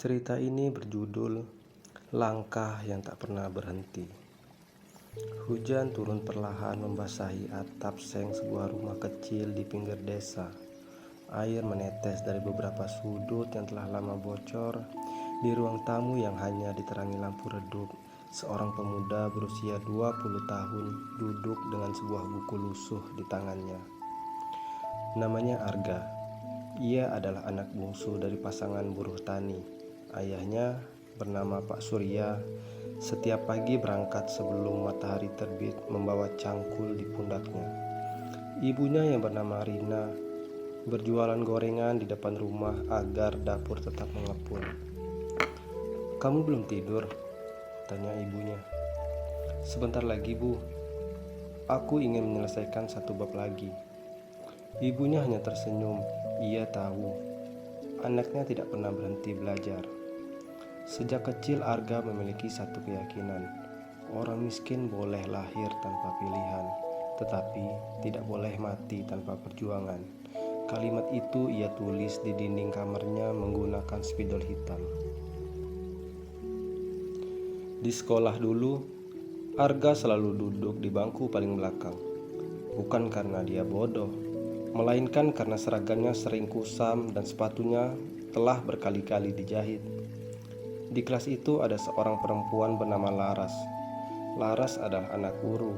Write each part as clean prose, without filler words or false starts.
Cerita ini berjudul Langkah yang Tak Pernah Berhenti. Hujan turun perlahan membasahi atap seng sebuah rumah kecil di pinggir desa. Air menetes dari beberapa sudut yang telah lama bocor. Di ruang tamu yang hanya diterangi lampu redup, seorang pemuda berusia 20 tahun duduk dengan sebuah buku lusuh di tangannya. Namanya Arga. Ia adalah anak bungsu dari pasangan buruh tani. Ayahnya bernama Pak Surya. Setiap pagi berangkat sebelum matahari terbit membawa cangkul di pundaknya. Ibunya yang bernama Rina berjualan gorengan di depan rumah agar dapur tetap mengepul. "Kamu belum tidur?" tanya ibunya. "Sebentar lagi, Bu. Aku ingin menyelesaikan satu bab lagi." Ibunya hanya tersenyum. Ia tahu anaknya tidak pernah berhenti belajar. Sejak kecil Arga memiliki satu keyakinan. Orang miskin boleh lahir tanpa pilihan, tetapi tidak boleh mati tanpa perjuangan. Kalimat itu ia tulis di dinding kamarnya menggunakan spidol hitam. Di sekolah dulu, Arga selalu duduk di bangku paling belakang. Bukan karena dia bodoh, melainkan karena seragamnya sering kusam dan sepatunya telah berkali-kali dijahit. Di kelas itu ada seorang perempuan bernama Laras. Laras adalah anak guru.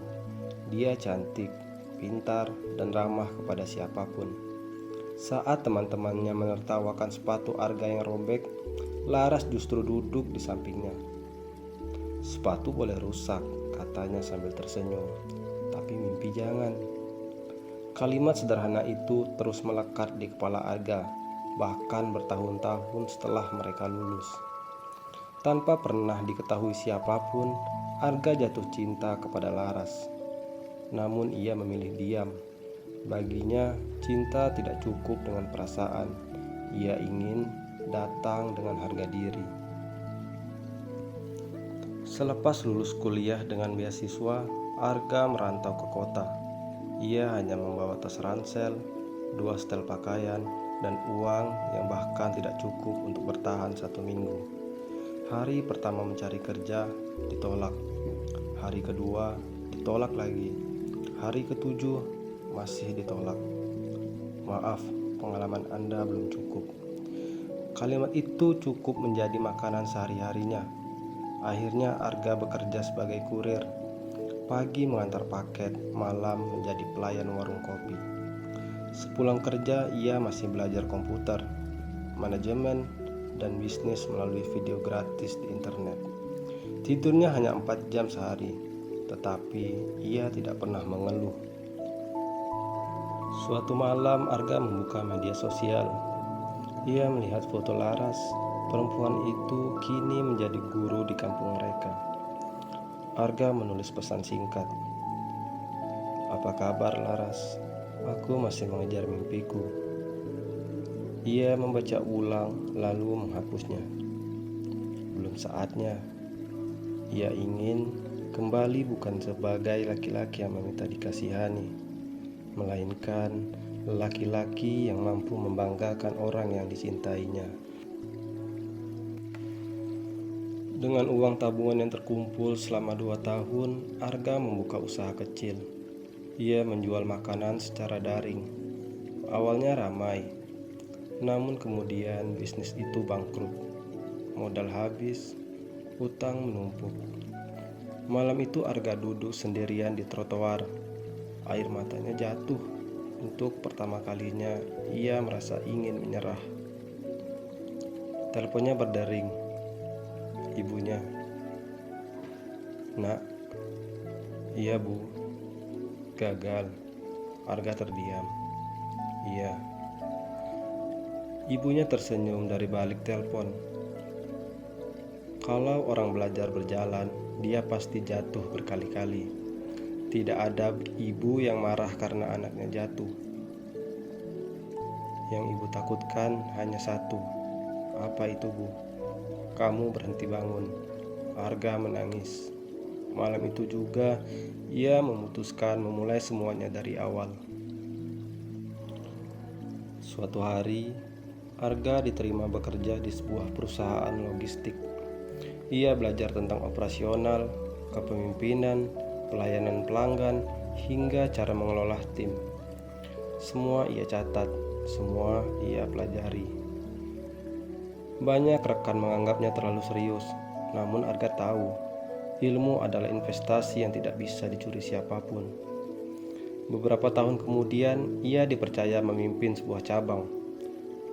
Dia cantik, pintar, dan ramah kepada siapapun. Saat teman-temannya menertawakan sepatu Arga yang robek, Laras justru duduk di sampingnya. "Sepatu boleh rusak," katanya sambil tersenyum, "tapi mimpi jangan." Kalimat sederhana itu terus melekat di kepala Arga, bahkan bertahun-tahun setelah mereka lulus. Tanpa pernah diketahui siapapun, Arga jatuh cinta kepada Laras. Namun ia memilih diam. Baginya, cinta tidak cukup dengan perasaan. Ia ingin datang dengan harga diri. Selepas lulus kuliah dengan beasiswa, Arga merantau ke kota. Ia hanya membawa tas ransel, 2 setel pakaian, dan uang yang bahkan tidak cukup untuk bertahan 1 minggu. Hari pertama mencari kerja ditolak. Hari kedua ditolak lagi. Hari ketujuh masih ditolak. "Maaf, pengalaman Anda belum cukup." Kalimat itu cukup menjadi makanan sehari-harinya. Akhirnya Arga bekerja sebagai kurir. Pagi mengantar paket, malam menjadi pelayan warung kopi. Sepulang kerja ia masih belajar komputer, manajemen, dan bisnis melalui video gratis di internet. Tidurnya hanya 4 jam sehari, tetapi ia tidak pernah mengeluh. Suatu malam Arga membuka media sosial. Ia melihat foto Laras. Perempuan itu kini menjadi guru di kampung mereka. Arga menulis pesan singkat. "Apa kabar, Laras? Aku masih mengejar mimpiku." Ia membaca ulang lalu menghapusnya. Belum saatnya. Ia ingin kembali bukan sebagai laki-laki yang meminta dikasihani, melainkan laki-laki yang mampu membanggakan orang yang dicintainya. Dengan uang tabungan yang terkumpul selama 2 tahun, Arga membuka usaha kecil. Ia menjual makanan secara daring. Awalnya ramai, namun kemudian bisnis itu bangkrut. Modal habis, utang menumpuk. Malam itu Arga duduk sendirian di trotoar. Air matanya jatuh. Untuk pertama kalinya ia merasa ingin menyerah. Teleponnya berdering. Ibunya. "Nak." "Iya, Bu." "Gagal." Arga terdiam. "Iya." Ibunya tersenyum dari balik telepon. Kalau orang belajar berjalan, dia pasti jatuh berkali-kali. Tidak ada ibu yang marah karena anaknya jatuh. Yang ibu takutkan hanya satu. "Apa itu, Bu?" "Kamu berhenti bangun." Arga menangis. Malam itu juga ia memutuskan memulai semuanya dari awal. Suatu hari Arga diterima bekerja di sebuah perusahaan logistik. Ia belajar tentang operasional, kepemimpinan, pelayanan pelanggan, hingga cara mengelola tim. Semua ia catat, semua ia pelajari. Banyak rekan menganggapnya terlalu serius, namun Arga tahu, ilmu adalah investasi yang tidak bisa dicuri siapapun. Beberapa tahun kemudian, ia dipercaya memimpin sebuah cabang.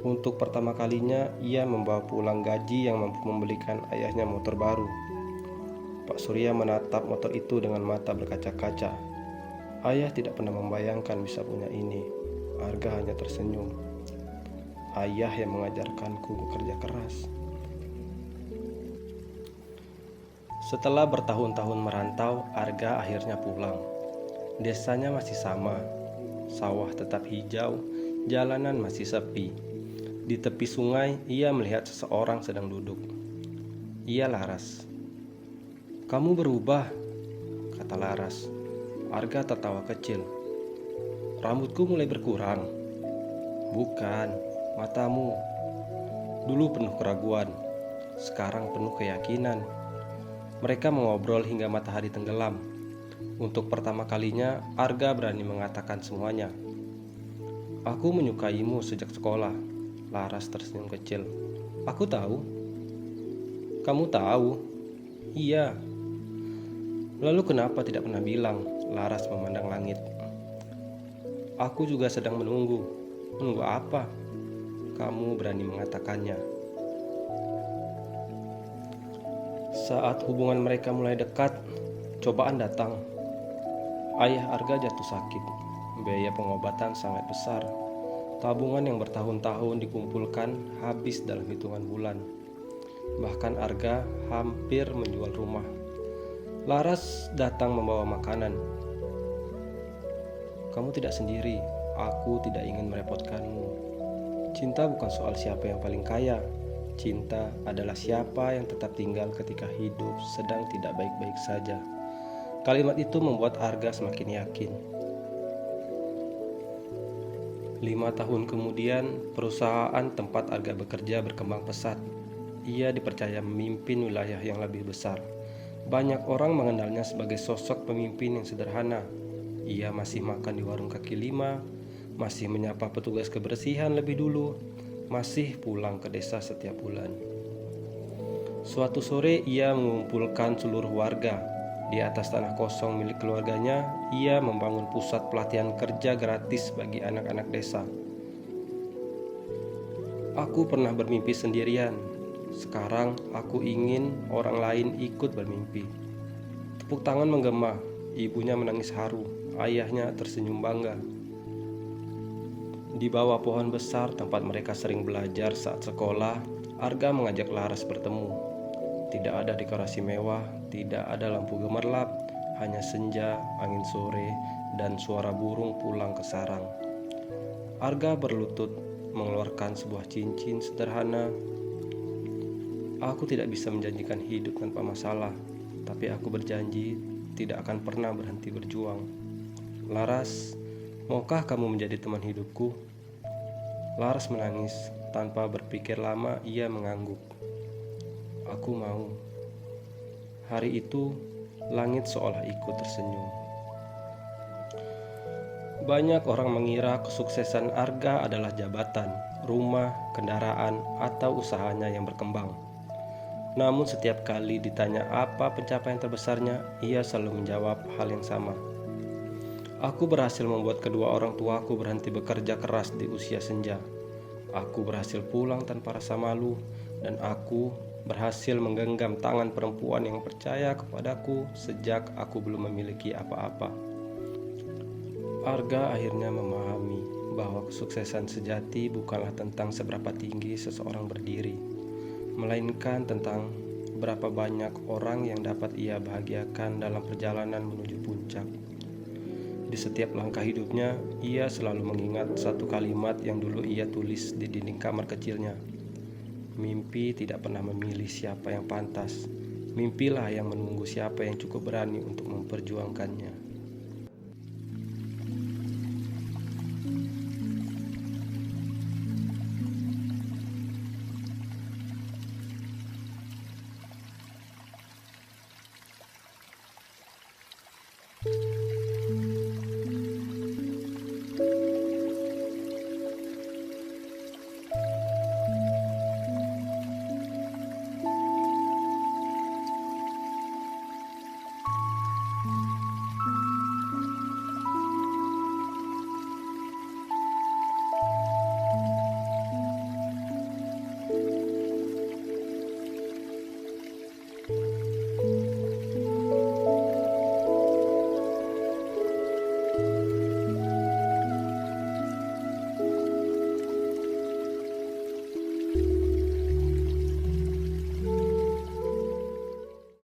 Untuk pertama kalinya, ia membawa pulang gaji yang mampu membelikan ayahnya motor baru. Pak Surya menatap motor itu dengan mata berkaca-kaca. Ayah tidak pernah membayangkan bisa punya ini. Arga hanya tersenyum. Ayah yang mengajarkanku bekerja keras. Setelah bertahun-tahun merantau, Arga akhirnya pulang. Desanya masih sama. Sawah tetap hijau, jalanan masih sepi. Di tepi sungai, ia melihat seseorang sedang duduk. Ia Laras. "Kamu berubah," kata Laras. Arga tertawa kecil. "Rambutku mulai berkurang." "Bukan, matamu. Dulu penuh keraguan, sekarang penuh keyakinan." Mereka mengobrol hingga matahari tenggelam. Untuk pertama kalinya, Arga berani mengatakan semuanya. "Aku menyukaimu sejak sekolah." Laras tersenyum kecil. "Aku tahu." "Kamu tahu?" "Iya." "Lalu kenapa tidak pernah bilang?" Laras memandang langit. "Aku juga sedang menunggu." "Menunggu apa?" "Kamu berani mengatakannya." Saat hubungan mereka mulai dekat, cobaan datang. Ayah Arga jatuh sakit. Biaya pengobatan sangat besar. Tabungan yang bertahun-tahun dikumpulkan habis dalam hitungan bulan. Bahkan Arga hampir menjual rumah. Laras datang membawa makanan. "Kamu tidak sendiri. Aku tidak ingin merepotkanmu. Cinta bukan soal siapa yang paling kaya. Cinta adalah siapa yang tetap tinggal ketika hidup sedang tidak baik-baik saja." Kalimat itu membuat Arga semakin yakin. 5 tahun kemudian, perusahaan tempat Arga bekerja berkembang pesat. Ia dipercaya memimpin wilayah yang lebih besar. Banyak orang mengenalnya sebagai sosok pemimpin yang sederhana. Ia masih makan di warung kaki lima, masih menyapa petugas kebersihan lebih dulu, masih pulang ke desa setiap bulan. Suatu sore ia mengumpulkan seluruh warga. Di atas tanah kosong milik keluarganya, ia membangun pusat pelatihan kerja gratis bagi anak-anak desa. "Aku pernah bermimpi sendirian. Sekarang aku ingin orang lain ikut bermimpi." Tepuk tangan menggema, ibunya menangis haru, ayahnya tersenyum bangga. Di bawah pohon besar tempat mereka sering belajar saat sekolah, Arga mengajak Laras bertemu. Tidak ada dekorasi mewah, tidak ada lampu gemerlap, hanya senja, angin sore, dan suara burung pulang ke sarang. Arga berlutut mengeluarkan sebuah cincin sederhana. "Aku tidak bisa menjanjikan hidup tanpa masalah, tapi aku berjanji tidak akan pernah berhenti berjuang." "Laras, maukah kamu menjadi teman hidupku?" Laras menangis. Tanpa berpikir lama, ia mengangguk. "Aku mau." Hari itu, langit seolah ikut tersenyum. Banyak orang mengira kesuksesan Arga adalah jabatan, rumah, kendaraan, atau usahanya yang berkembang. Namun setiap kali ditanya apa pencapaian terbesarnya, ia selalu menjawab hal yang sama. "Aku berhasil membuat kedua orang tuaku berhenti bekerja keras di usia senja. Aku berhasil pulang tanpa rasa malu, dan aku berhasil menggenggam tangan perempuan yang percaya kepadaku sejak aku belum memiliki apa-apa." Arga akhirnya memahami bahwa kesuksesan sejati bukanlah tentang seberapa tinggi seseorang berdiri, melainkan tentang berapa banyak orang yang dapat ia bahagiakan dalam perjalanan menuju puncak. Di setiap langkah hidupnya, ia selalu mengingat satu kalimat yang dulu ia tulis di dinding kamar kecilnya. "Mimpi tidak pernah memilih siapa yang pantas. Mimpilah yang menunggu siapa yang cukup berani untuk memperjuangkannya."